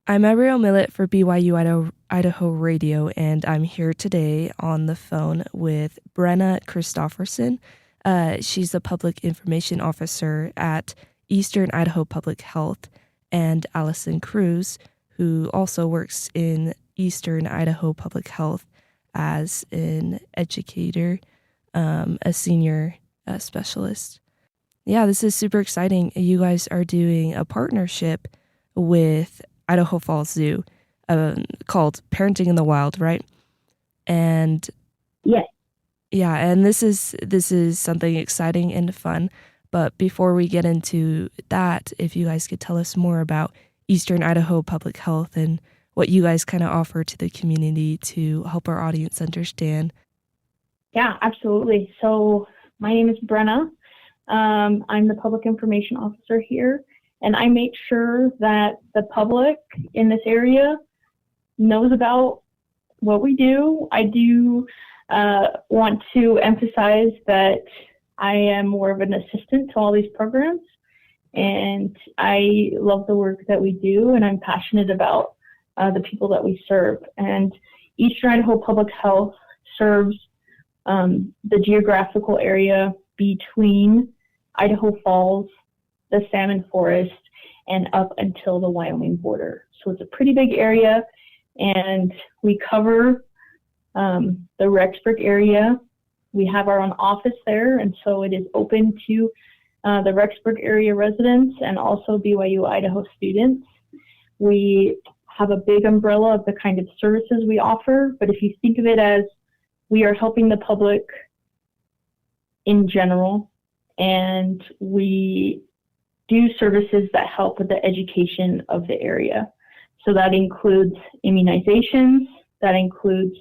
I'm Abriel Millet for BYU-Idaho Radio, and I'm here today on the phone with Brenna Christofferson. She's the Public Information Officer at Eastern Idaho Public Health, and Allison Cruz, who also works in Eastern Idaho Public Health as an educator, a senior specialist. Yeah, this is super exciting. You guys are doing a partnership with Idaho Falls Zoo called Parenting in the Wild, right? And yes. Yeah, and this is something exciting and fun. But before we get into that, if you guys could tell us more about Eastern Idaho Public Health and what you guys kind of offer to the community to help our audience understand. Yeah, absolutely. So my name is Brenna. I'm the Public Information Officer here, and I make sure that the public in this area knows about what we do. I do want to emphasize that I am more of an assistant to all these programs, and I love the work that we do, and I'm passionate about the people that we serve. And Eastern Idaho Public Health serves the geographical area between Idaho Falls, the Salmon Forest, and up until the Wyoming border. So it's a pretty big area, and we cover the Rexburg area. We have our own office there, and so it is open to the Rexburg area residents and also BYU-Idaho students. We have a big umbrella of the kind of services we offer, but if you think of it as we are helping the public in general, and we do services that help with the education of the area. So that includes immunizations, that includes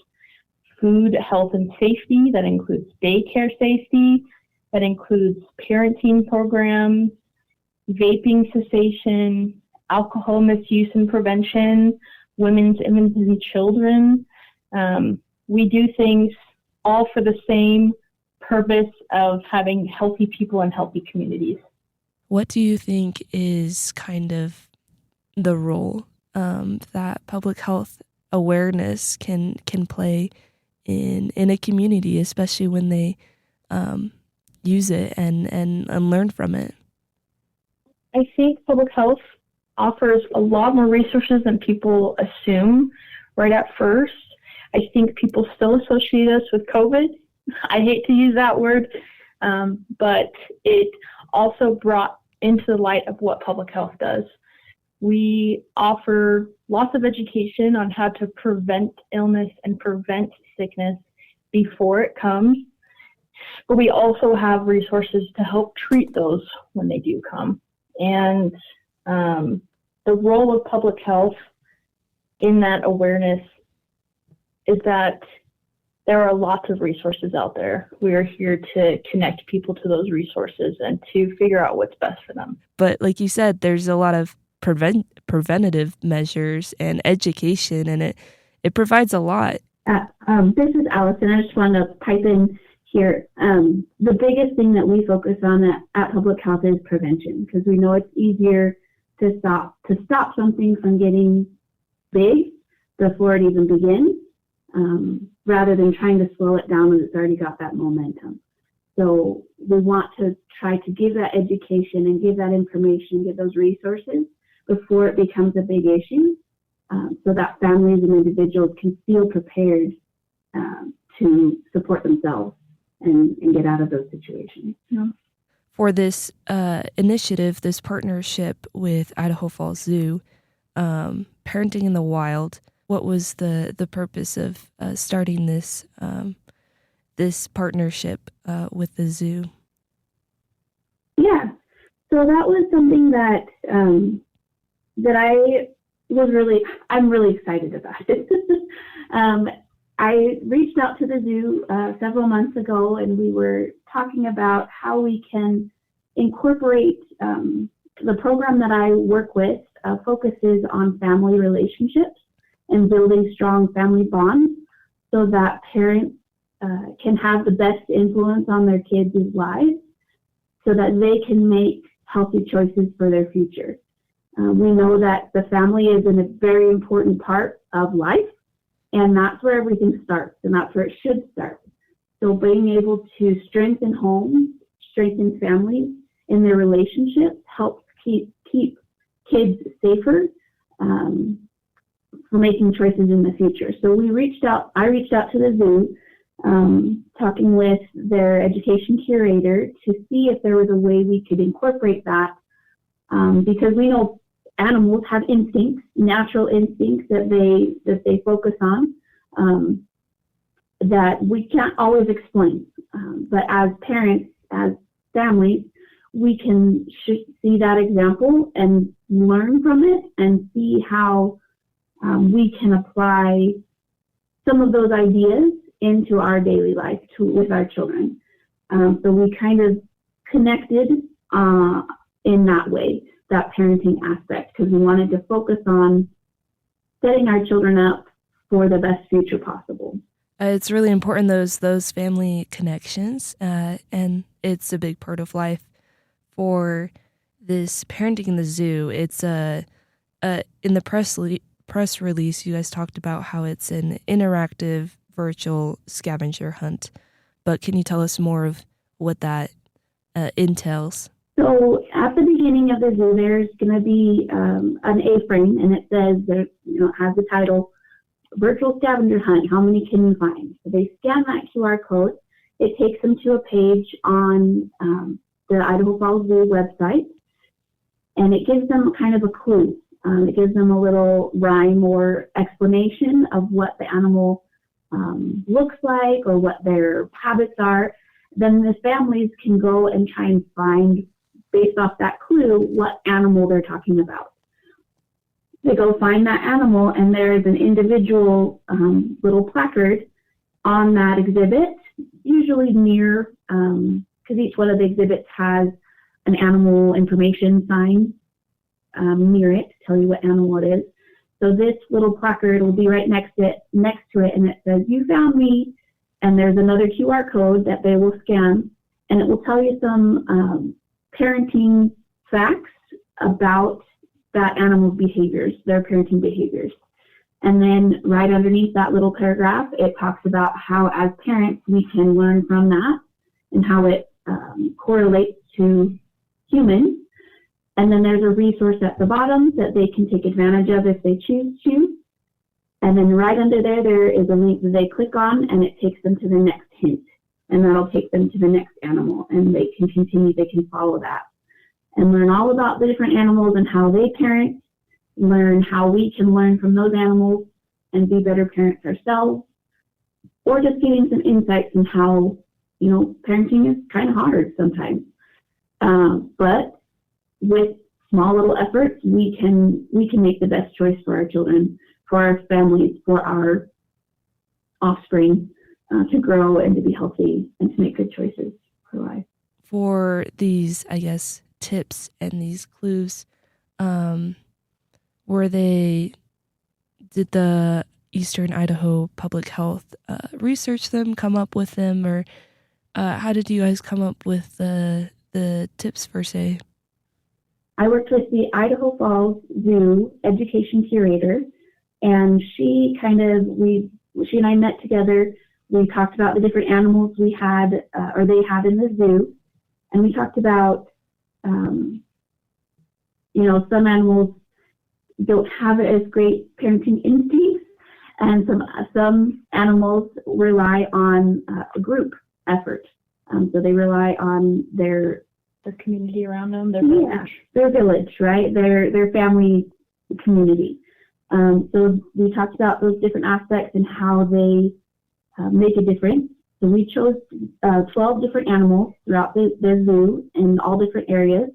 food, health, and safety, that includes daycare safety, that includes parenting programs, vaping cessation, alcohol misuse and prevention, women's, infants, and children. We do things all for the same purpose of having healthy people and healthy communities. What do you think is kind of the role that public health awareness can play in a community, especially when they use it and learn from it? I think public health offers a lot more resources than people assume right at first. I think people still associate us with COVID. I hate to use that word, but it also brought into the light of what public health does. We offer lots of education on how to prevent illness and prevent sickness before it comes, but we also have resources to help treat those when they do come. And the role of public health in that awareness is that there are lots of resources out there. We are here to connect people to those resources and to figure out what's best for them. But like you said, there's a lot of preventative measures and education, and it provides a lot. This is Allison. I just wanted to pipe in here. The biggest thing that we focus on at Public Health is prevention, because we know it's easier to stop something from getting big before it even begins, rather than trying to slow it down when it's already got that momentum. So we want to try to give that education and give that information, give those resources before it becomes a big issue, so that families and individuals can feel prepared to support themselves and get out of those situations. Yeah. For this initiative, this partnership with Idaho Falls Zoo, Parenting in the Wild, what was the purpose of starting this this partnership with the zoo? Yeah, so that was something that I'm really excited about it. I reached out to the zoo several months ago, and we were talking about how we can incorporate the program that I work with focuses on family relationships and building strong family bonds so that parents can have the best influence on their kids' lives so that they can make healthy choices for their future. We know that the family is a very important part of life, and that's where everything starts, and that's where it should start. So being able to strengthen homes, strengthen families in their relationships helps keep kids safer for making choices in the future. So I reached out to the zoo, talking with their education curator to see if there was a way we could incorporate that, because we know animals have instincts, natural instincts that they focus on, that we can't always explain. But as parents, as families, we can see that example and learn from it and see how we can apply some of those ideas into our daily life with our children. So we kind of connected in that way, that parenting aspect, because we wanted to focus on setting our children up for the best future possible. It's really important, those family connections, and it's a big part of life for this parenting in the zoo. It's in the press release, you guys talked about how it's an interactive virtual scavenger hunt, but can you tell us more of what that entails? So at the beginning of the zoo, there's going to be an A-frame, and it says it has the title Virtual Scavenger Hunt. How many can you find? So they scan that QR code. It takes them to a page on the Idaho Falls Zoo website, and it gives them kind of a clue. It gives them a little rhyme or explanation of what the animal looks like or what their habits are. Then the families can go and try and find, based off that clue, what animal they're talking about. They go find that animal, and there is an individual little placard on that exhibit, usually near, because each one of the exhibits has an animal information sign near it to tell you what animal it is. So this little placard will be right next to it, and it says, "You found me," and there's another QR code that they will scan, and it will tell you some parenting facts about that animal's behaviors, their parenting behaviors. And then right underneath that little paragraph, it talks about how as parents we can learn from that and how it correlates to humans. And then there's a resource at the bottom that they can take advantage of if they choose to. And then right under there is a link that they click on, and it takes them to the next hint. And that'll take them to the next animal, and they can continue, they can follow that and learn all about the different animals and how they parent, learn how we can learn from those animals and be better parents ourselves, or just getting some insights on how, parenting is kind of hard sometimes. But with small little efforts, we can make the best choice for our children, for our families, for our offspring to grow and to be healthy and to make good choices for life. For these, I guess, tips and these clues, did the Eastern Idaho Public Health research them, come up with them, or how did you guys come up with the tips per se? I worked with the Idaho Falls Zoo education curator, and she and I met together. We talked about the different animals we had, or they had in the zoo, and we talked about, some animals don't have as great parenting instincts, and some animals rely on a group effort. So they rely on the community around them, their village, right? Their family community. So we talked about those different aspects and how they make a difference. So we chose 12 different animals throughout the zoo in all different areas.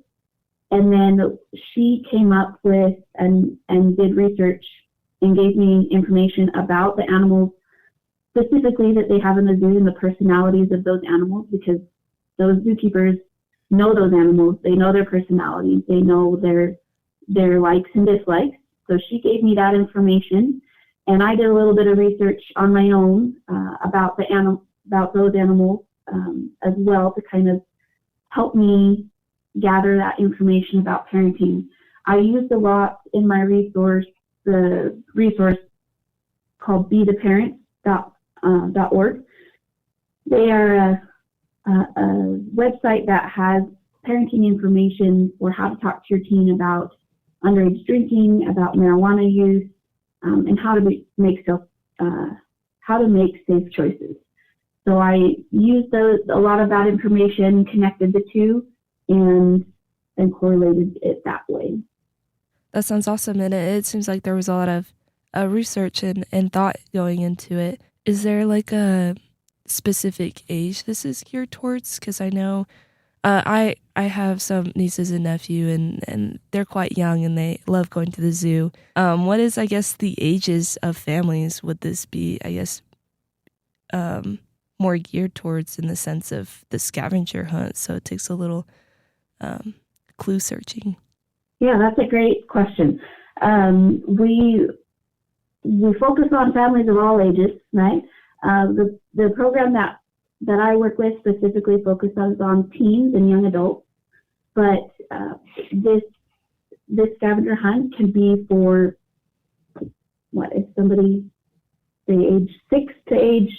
And then she came up with and did research and gave me information about the animals specifically that they have in the zoo and the personalities of those animals, because those zookeepers know those animals. They know their personalities. They know their likes and dislikes. So she gave me that information, and I did a little bit of research on my own about those animals as well, to kind of help me gather that information about parenting. I used a lot in my resource, the resource called betheparent.org. They are a website that has parenting information for how to talk to your teen about underage drinking, about marijuana use, and how to make safe choices. So I used a lot of that information, connected the two, and correlated it that way. That sounds awesome, and it seems like there was a lot of research and thought going into it. Is there like a specific age this is geared towards? Because I know I have some nieces and nephew, and they're quite young, and they love going to the zoo. What is, I guess, the ages of families would this be, I guess, more geared towards in the sense of the scavenger hunt? So it takes a little clue searching. Yeah, that's a great question. We focus on families of all ages, right? The program that I work with specifically focuses on teens and young adults, but this scavenger hunt can be for if somebody, say, age 6 to age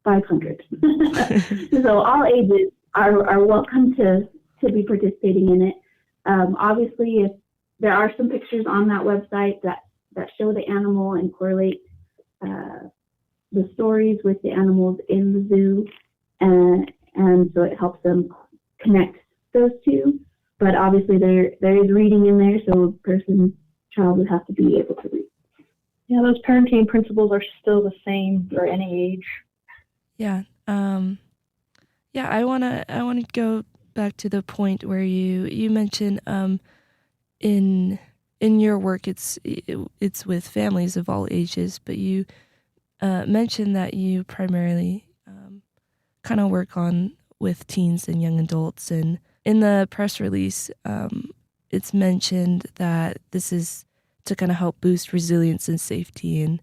500. So all ages are welcome to be participating in it. Obviously, if there are some pictures on that website that show the animal and correlate the stories with the animals in the zoo, and so it helps them connect those two. But obviously, there is reading in there, so a child would have to be able to read. Yeah, those parenting principles are still the same for any age. Yeah. I wanna go back to the point where you mentioned in your work it's with families of all ages, but you mentioned that you primarily kind of work with teens and young adults, and in the press release it's mentioned that this is to kind of help boost resilience and safety and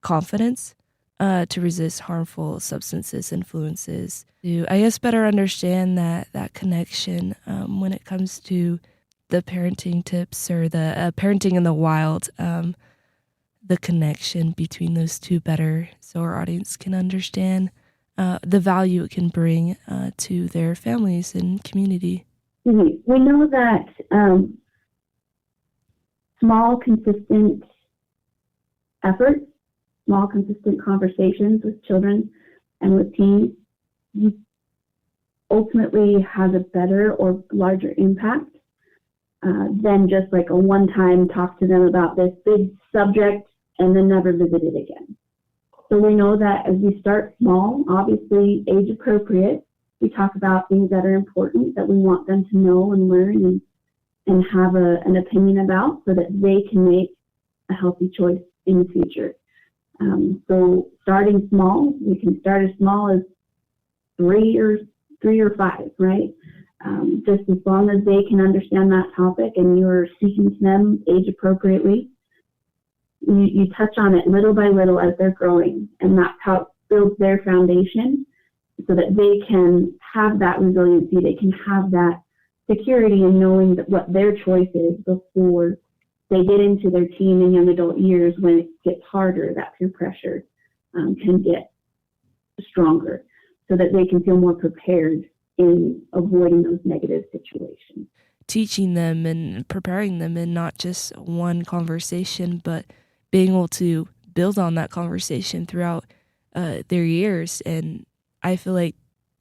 confidence to resist harmful substances influences, to, I guess, better understand that connection when it comes to the parenting tips or the parenting in the wild, the connection between those two better, so our audience can understand the value it can bring to their families and community. Mm-hmm. We know that small, consistent efforts, small, consistent conversations with children and with teens ultimately has a better or larger impact than just like a one-time talk to them about this big subject and then never visit it again. So we know that as we start small, obviously age appropriate, we talk about things that are important that we want them to know and learn and have an opinion about, so that they can make a healthy choice in the future. So starting small, we can start as small as 3 or 5, right? Just as long as they can understand that topic and you're speaking to them age appropriately, you touch on it little by little as they're growing, and that's how it builds their foundation so that they can have that resiliency, they can have that security in knowing that what their choice is before they get into their teen and young adult years, when it gets harder, that peer pressure can get stronger, so that they can feel more prepared in avoiding those negative situations. Teaching them and preparing them in not just one conversation, but being able to build on that conversation throughout their years. And I feel like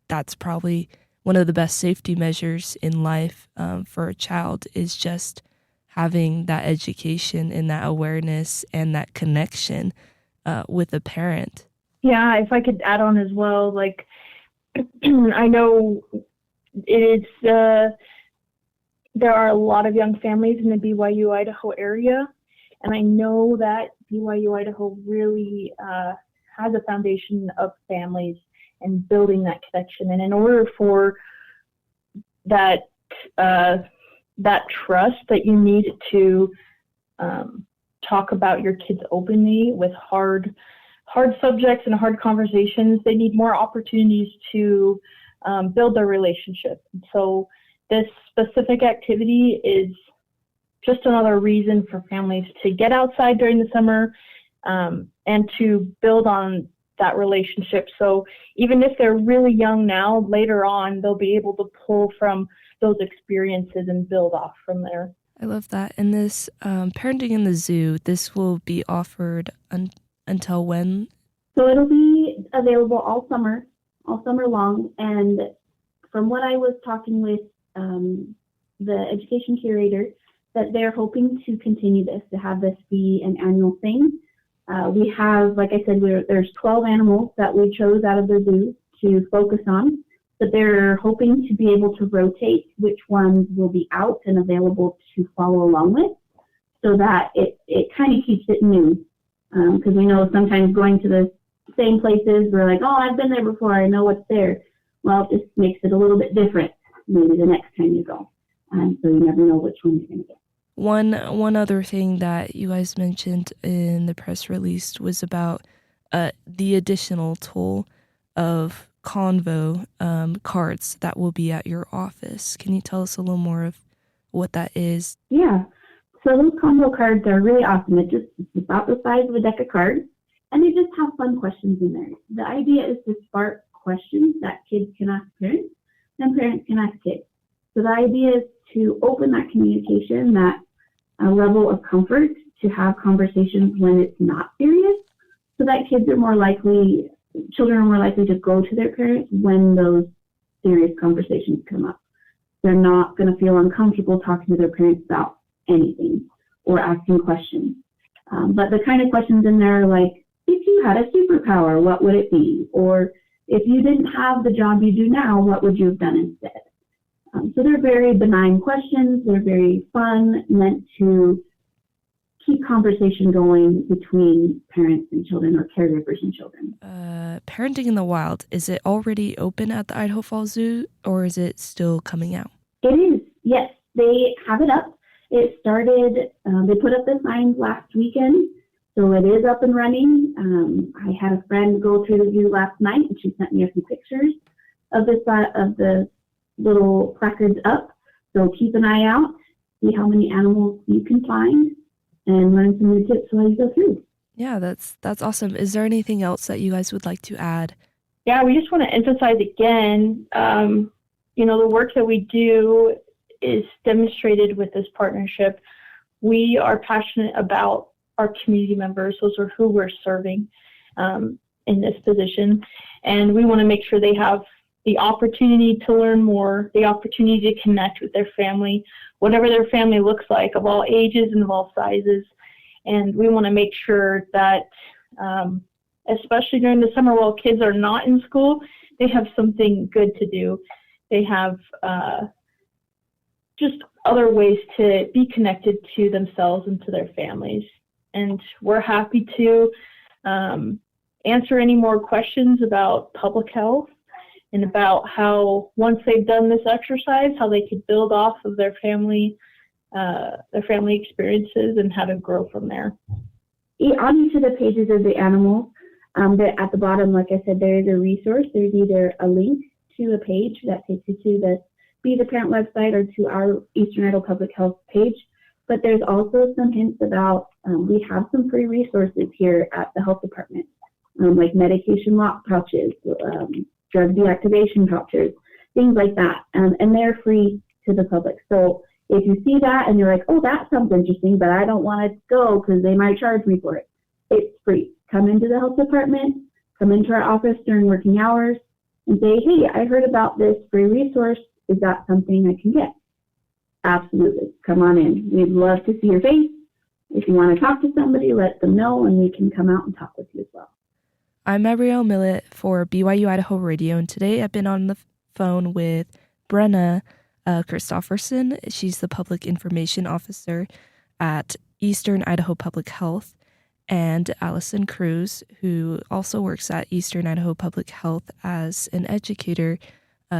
that's probably one of the best safety measures in life for a child, is just having that education and that awareness and that connection with a parent. Yeah, if I could add on as well, like I know it's there are a lot of young families in the BYU-Idaho area, and I know that BYU-Idaho really has a foundation of families and building that connection. And in order for that trust that you need to talk about your kids openly with hard subjects and hard conversations, they need more opportunities to build their relationship. So this specific activity is just another reason for families to get outside during the summer and to build on that relationship. So even if they're really young now, later on, they'll be able to pull from those experiences and build off from there. I love that. And this Parenting in the Zoo, this will be offered until when? So it'll be available all summer long. And from what I was talking with the education curator, that they're hoping to continue this, to have this be an annual thing. We have, like I said, there's 12 animals that we chose out of the zoo to focus on, but they're hoping to be able to rotate which ones will be out and available to follow along with, so that it kind of keeps it new. Because we know sometimes going to the same places, we're like, oh, I've been there before, I know what's there. Well, it just makes it a little bit different maybe the next time you go. So you never know which one you're going to get. One other thing that you guys mentioned in the press release was about the additional tool of Convo cards that will be at your office. Can you tell us a little more of what that is? Yeah. So those Convo cards are really awesome. It's about the size of a deck of cards, and they just have fun questions in there. The idea is to spark questions that kids can ask parents and parents can ask kids. So the idea is to open that communication, that level of comfort to have conversations when it's not serious, so that children are more likely to go to their parents when those serious conversations come up. They're not going to feel uncomfortable talking to their parents about anything or asking questions. But the kind of questions in there are like, if you had a superpower, what would it be? Or if you didn't have the job you do now, what would you have done instead? So they're very benign questions. They're very fun, meant to keep conversation going between parents and children, or caregivers and children. Parenting in the Wild, is it already open at the Idaho Falls Zoo, or is it still coming out? It is, yes. They have it up. It started, they put up the signs last weekend, so it is up and running. I had a friend go through the zoo last night, and she sent me a few pictures of the little placards up. So keep an eye out, see how many animals you can find, and learn some new tips while you go through. Yeah, that's awesome. Is there anything else that you guys would like to add? Yeah, we just want to emphasize again, the work that we do is demonstrated with this partnership. We are passionate about our community members. Those are who we're serving in this position. And we want to make sure they have the opportunity to learn more, the opportunity to connect with their family, whatever their family looks like, of all ages and of all sizes. And we want to make sure that, especially during the summer while kids are not in school, they have something good to do. They have just other ways to be connected to themselves and to their families. And we're happy to answer any more questions about public health and about how, once they've done this exercise, how they could build off of their family experiences and how to grow from there. On each of the pages of the animals, at the bottom, like I said, there is a resource. There's either a link to a page that takes you to the Be the Parent website or to our Eastern Idaho Public Health page. But there's also some hints about, we have some free resources here at the health department, like medication lock pouches, drug deactivation pouches, things like that. And they're free to the public. So if you see that and you're like, oh, that sounds interesting, but I don't want to go because they might charge me for it, it's free. Come into the health department, come into our office during working hours and say, hey, I heard about this free resource. Is that something I can get? Absolutely. Come on in. We'd love to see your face. If you want to talk to somebody, let them know, and we can come out and talk with you as well. I'm Abrielle Millett for BYU-Idaho Radio, and today I've been on the phone with Brenna Christofferson. She's the Public Information Officer at Eastern Idaho Public Health, and Allison Cruz, who also works at Eastern Idaho Public Health as an educator,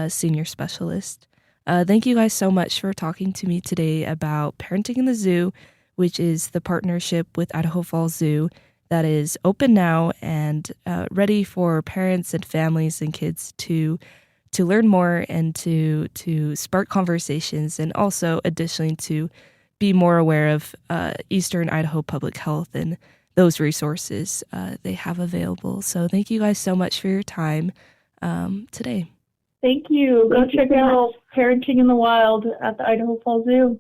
senior specialist. Thank you guys so much for talking to me today about Parenting in the Zoo, which is the partnership with Idaho Falls Zoo that is open now and ready for parents and families and kids to learn more and to spark conversations, and also additionally to be more aware of Eastern Idaho Public Health and those resources they have available. So thank you guys so much for your time today. Thank you. Go check out Parenting in the Wild at the Idaho Falls Zoo.